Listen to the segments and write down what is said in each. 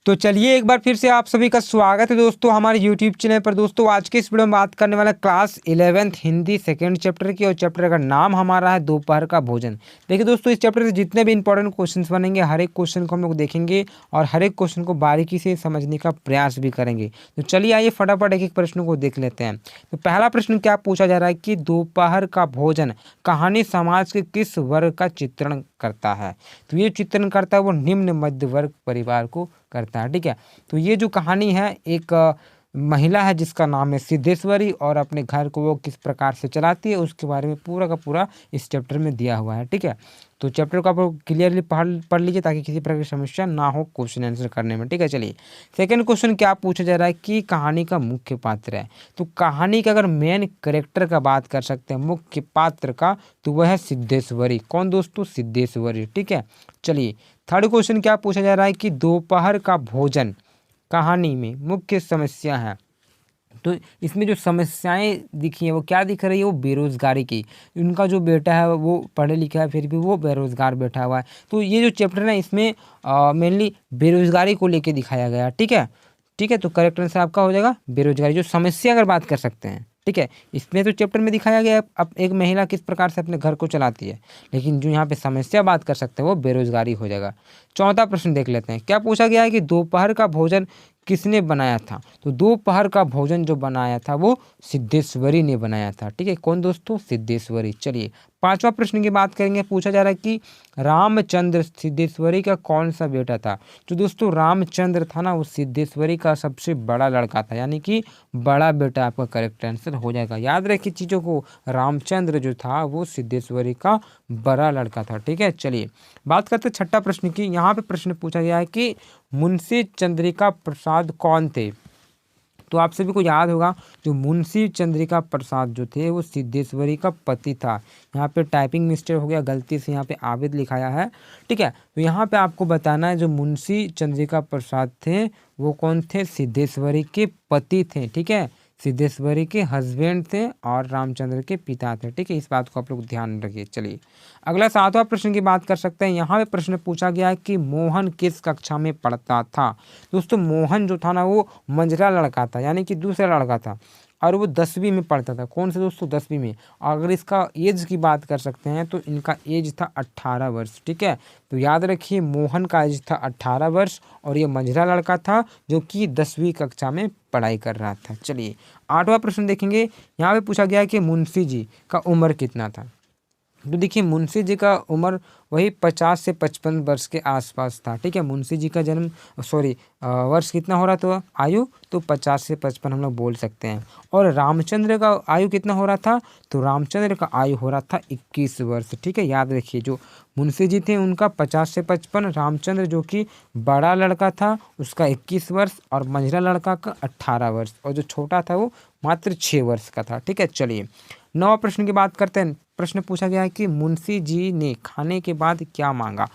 तो चलिए एक बार फिर से आप सभी का स्वागत है दोस्तों हमारे यूट्यूब चैनल पर। दोस्तों आज के इस वीडियो में बात करने वाला class 11th Hindi second chapter की, और चैप्टर का नाम हमारा है दोपहर का भोजन। देखिए दोस्तों, इस चैप्टर से जितने भी इंपॉर्टेंट क्वेश्चंस बनेंगे हर एक क्वेश्चन को हम लोग देखेंगे और हर एक क्वेश्चन को बारीकी से समझने का प्रयास भी करेंगे। तो चलिए आइए फटाफट एक एक प्रश्न को देख लेते हैं। तो पहला प्रश्न क्या पूछा जा रहा है कि दोपहर का भोजन कहानी समाज के किस वर्ग का चित्रण करता है। तो ये चित्रण करता है वो निम्न मध्य वर्ग परिवार को करता है। ठीक है, तो ये जो कहानी है एक महिला है जिसका नाम है सिद्धेश्वरी, और अपने घर को वो किस प्रकार से चलाती है उसके बारे में पूरा का पूरा इस चैप्टर में दिया हुआ है। ठीक है, तो चैप्टर को आप क्लियरली पढ़ लीजिए ताकि किसी प्रकार की समस्या ना हो क्वेश्चन आंसर करने में। ठीक है, चलिए सेकंड क्वेश्चन क्या पूछा जा रहा है कि कहानी का मुख्य पात्र है। तो कहानी का अगर मेन कैरेक्टर का बात कर सकते हैं, मुख्य पात्र का, तो वह है सिद्धेश्वरी। कौन दोस्तों? सिद्धेश्वरी। ठीक है, चलिए थर्ड क्वेश्चन क्या पूछा जा रहा है कि दोपहर का भोजन कहानी में मुख्य समस्या है। तो इसमें जो समस्याएं दिखी है वो क्या दिख रही है? वो बेरोजगारी की। उनका जो बेटा है वो पढ़े लिखा है फिर भी वो बेरोजगार बैठा हुआ है। तो ये जो चैप्टर है इसमें मेनली बेरोजगारी को लेके दिखाया गया। ठीक है, ठीक है, तो करेक्ट आंसर आपका हो जाएगा बेरोजगारी। जो समस्या अगर बात कर सकते हैं, ठीक है, इसमें तो चैप्टर में दिखाया गया है अब एक महिला किस प्रकार से अपने घर को चलाती है, लेकिन जो यहाँ पे समस्या बात कर सकते हैं वो बेरोजगारी हो जाएगा। चौथा प्रश्न देख लेते हैं। क्या पूछा गया है कि दोपहर का भोजन किसने बनाया था। तो दोपहर का भोजन जो बनाया था वो सिद्धेश्वरी ने बनाया था। ठीक है, कौन दोस्तों? सिद्धेश्वरी। चलिए पांचवा प्रश्न की बात करेंगे। पूछा जा रहा है कि रामचंद्र सिद्धेश्वरी का कौन सा बेटा था। जो दोस्तों रामचंद्र था ना वो सिद्धेश्वरी का सबसे बड़ा लड़का था, यानी कि बड़ा बेटा आपका करेक्ट आंसर हो जाएगा। याद रखिए चीज़ों को, रामचंद्र जो था वो सिद्धेश्वरी का बड़ा लड़का था। ठीक है, चलिए बात करते हैं छठा प्रश्न की। यहाँ पे प्रश्न पूछा गया है कि मुंशी चंद्रिका प्रसाद कौन थे। तो आप सभी को याद होगा जो मुंशी चंद्रिका प्रसाद जो थे वो सिद्धेश्वरी का पति था। यहाँ पे टाइपिंग मिस्टेक हो गया, गलती से यहाँ पे आबिद लिखाया है। ठीक है, तो यहाँ पे आपको बताना है जो मुंशी चंद्रिका प्रसाद थे वो कौन थे? सिद्धेश्वरी के पति थे। ठीक है, सिद्धेश्वरी के हस्बैंड थे और रामचंद्र के पिता थे। ठीक है, इस बात को आप लोग ध्यान रखिए। चलिए अगला सातवां प्रश्न की बात कर सकते हैं। यहाँ पे प्रश्न पूछा गया है कि मोहन किस कक्षा में पढ़ता था। दोस्तों मोहन जो था ना वो मंझला लड़का था, यानी कि दूसरा लड़का था, और वो 10वीं में पढ़ता था। कौन से दोस्तों? 10वीं में। अगर इसका एज की बात कर सकते हैं तो इनका एज था 18 वर्ष। ठीक है, तो याद रखिए मोहन का एज था 18 वर्ष और ये मंझला लड़का था जो कि 10वीं कक्षा में पढ़ाई कर रहा था। चलिए आठवां प्रश्न देखेंगे। यहाँ पे पूछा गया है कि मुंशी जी का उम्र कितना था। तो देखिए मुंशी जी का उम्र वही 50 से 55 वर्ष के आसपास था। ठीक है, मुंशी जी का जन्म वर्ष कितना हो रहा था आयु, तो 50 से 55 हम लोग बोल सकते हैं। और रामचंद्र का आयु कितना हो रहा था, तो रामचंद्र का आयु हो रहा था 21 वर्ष। ठीक है, याद रखिए जो मुंशी जी थे उनका 50 से 55, रामचंद्र जो कि बड़ा लड़का था उसका 21 वर्ष और मंझला लड़का का 18 वर्ष, और जो छोटा था वो मात्र 6 वर्ष का था। ठीक है, चलिए नौवां प्रश्न की बात करते हैं। प्रश्न पूछा गया है कि मुंशी जी ने खाने के बाद क्या मांगा।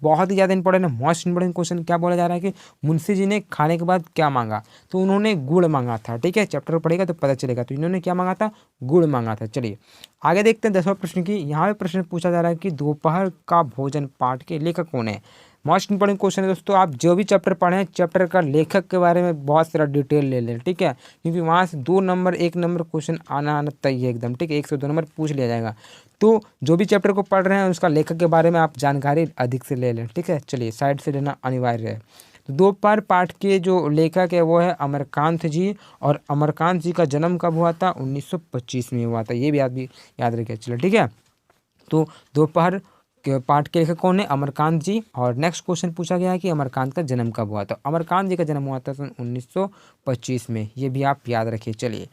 बहुत ही ज़्यादा इंपॉर्टेंट है, मोस्ट इंपॉर्टेंट क्वेश्चन। क्या बोला जा रहा है कि मुंशी जी ने खाने के बाद क्या मांगा। तो उन्होंने गुड़ मांगा था। ठीक है, चैप्टर पढ़ेगा तो पता चलेगा। तो इन्होंने क्या मांगा था? गुड़ मांगा था। चलिए आगे देखते हैं 10वां प्रश्न की। यहाँ पे प्रश्न पूछा जा रहा है कि दोपहर का भोजन पाठ के लेखक कौन है। मोस्ट इंपॉर्टेंट क्वेश्चन है दोस्तों। आप जो भी चैप्टर पढ़ें चैप्टर का लेखक के बारे में बहुत सारा डिटेल ले लें। ठीक है, क्योंकि वहाँ से 2 नंबर 1 नंबर क्वेश्चन आना तय है एकदम। ठीक है, 1 से 2 नंबर पूछ लिया जाएगा। तो जो भी चैप्टर को पढ़ रहे हैं उसका लेखक के बारे में आप जानकारी अधिक से ले लें। ठीक है, चलिए साइड से लेना अनिवार्य है। तो दोपहर पाठ के जो लेखक है वो है अमरकांत जी, और अमरकांत जी का जन्म कब हुआ था? 1925 में हुआ था। ये भी याद रखिए। चलो ठीक है, तो दोपहर के पाठ के लेखक कौन है? अमरकांत जी। और नेक्स्ट क्वेश्चन पूछा गया है कि अमरकांत का जन्म कब हुआ था। अमरकांत जी का जन्म हुआ था सन 1925 में। ये भी आप याद रखिए। चलिए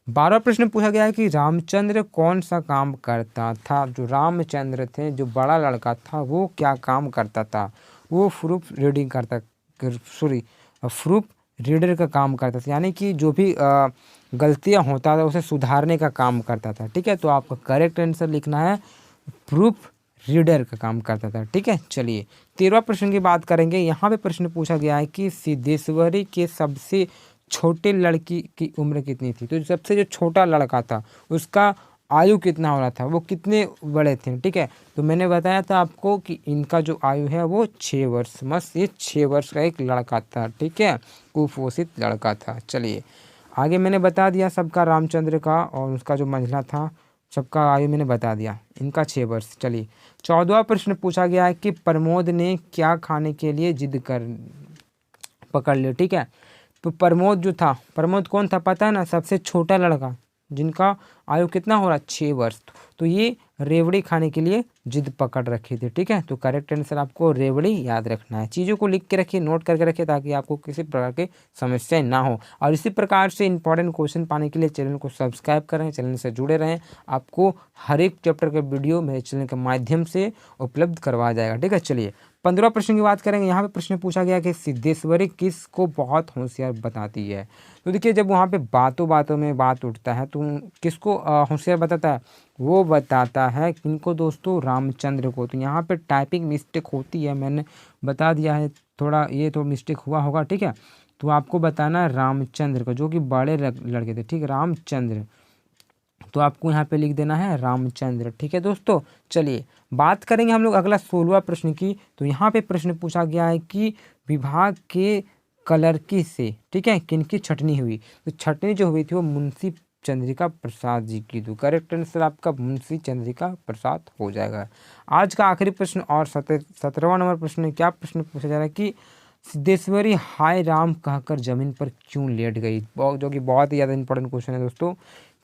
12वां प्रश्न पूछा गया है कि रामचंद्र कौन सा काम करता था। जो रामचंद्र थे जो बड़ा लड़का था वो क्या काम करता था? वो प्रूफ रीडिंग करता प्रूफ रीडर का काम करता था, यानी कि जो भी गलतियाँ होता था उसे सुधारने का काम करता था। ठीक है, तो आपका करेक्ट आंसर लिखना है प्रूफ रीडर का काम करता था। ठीक है, चलिए 13वां प्रश्न की बात करेंगे। यहाँ पे प्रश्न पूछा गया है कि सिद्धेश्वरी के सबसे छोटे लड़की की उम्र कितनी थी। तो सबसे जो छोटा लड़का था उसका आयु कितना हो रहा था, वो कितने बड़े थे, ठीक है। तो मैंने बताया था आपको कि इनका जो आयु है वो 6 वर्ष, बस ये 6 वर्ष का एक लड़का था, ठीक है, कुपोषित लड़का था। चलिए आगे मैंने बता दिया सबका, रामचंद्र का और उसका जो मंझला था सबका आयु मैंने बता दिया, इनका 6 वर्ष। चलिए 14वां प्रश्न पूछा गया है कि प्रमोद ने क्या खाने के लिए जिद कर पकड़ लिया, ठीक है। तो प्रमोद जो था, प्रमोद कौन था पता है ना, सबसे छोटा लड़का जिनका आयु कितना हो रहा 6 वर्ष। तो ये रेवड़ी खाने के लिए जिद पकड़ रखी थी, ठीक है। तो करेक्ट आंसर आपको रेवड़ी याद रखना है। चीज़ों को लिख के रखिए, नोट करके रखिए, ताकि आपको किसी प्रकार की समस्या ना हो। और इसी प्रकार से इंपॉर्टेंट क्वेश्चन पाने के लिए चैनल को सब्सक्राइब करें, चैनल से जुड़े रहें। आपको हर एक चैप्टर का वीडियो मेरे चैनल के माध्यम से उपलब्ध करवाया जाएगा, ठीक है। चलिए 15वां प्रश्न की बात करेंगे। यहाँ पे प्रश्न पूछा गया कि सिद्धेश्वरी किसको बहुत होशियार बताती है। तो देखिए जब वहाँ पे बातों बातों में बात उठता है तो किसको होशियार बताता है, वो बताता है किनको दोस्तों, रामचंद्र को। तो यहाँ पे टाइपिंग मिस्टेक होती है, मैंने बता दिया है, थोड़ा ये तो मिस्टेक हुआ होगा, ठीक है। तो आपको बताना है रामचंद्र को, जो कि बड़े लड़के थे, ठीक है, रामचंद्र। तो आपको यहाँ पे लिख देना है रामचंद्र, ठीक है दोस्तों। चलिए बात करेंगे हम लोग अगला 16वां प्रश्न की। तो यहाँ पे प्रश्न पूछा गया है कि विभाग के क्लर्की से, ठीक है, किनकी छटनी हुई। तो छटनी जो हुई थी वो मुंशी चंद्रिका प्रसाद जी की। तो करेक्ट आंसर आपका मुंशी चंद्रिका प्रसाद हो जाएगा। आज का आखिरी प्रश्न और 17वां नंबर प्रश्न, क्या प्रश्न पूछा जा रहा है कि सिद्धेश्वरी हाय राम कहकर जमीन पर क्यों लेट गई, जो कि बहुत ही ज़्यादा इंपॉर्टेंट क्वेश्चन है दोस्तों।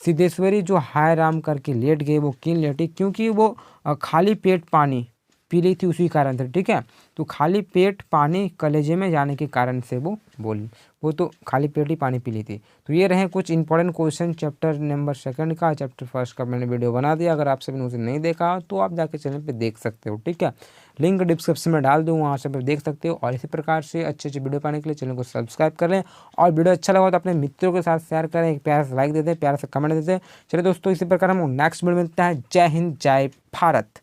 सिद्धेश्वरी जो हाय राम करके लेट गई, वो क्यों लेटी, क्योंकि वो खाली पेट पानी पी ली थी, उसी कारण से, ठीक है। तो खाली पेट पानी कलेजे में जाने के कारण से वो बोली, वो तो खाली पेट ही पानी पी ली थी। तो ये रहे कुछ इंपॉर्टेंट क्वेश्चन चैप्टर नंबर 2 का। चैप्टर 1 का मैंने वीडियो बना दिया, अगर आप सभी ने उसे नहीं देखा तो आप जाके चैनल पे देख सकते हो, ठीक है। लिंक डिस्क्रिप्शन में डाल दूँ, वहाँ से आप देख सकते हो। और इसी प्रकार से अच्छे अच्छे वीडियो पाने के लिए चैनल को सब्सक्राइब कर लें, और वीडियो अच्छा लगा तो अपने मित्रों के साथ शेयर करें, एक प्यारा सा लाइक दे दें, प्यारा सा कमेंट दे दें। चलिए दोस्तों इसी प्रकार हम नेक्स्ट वीडियो में मिलते हैं। जय हिंद, जय भारत।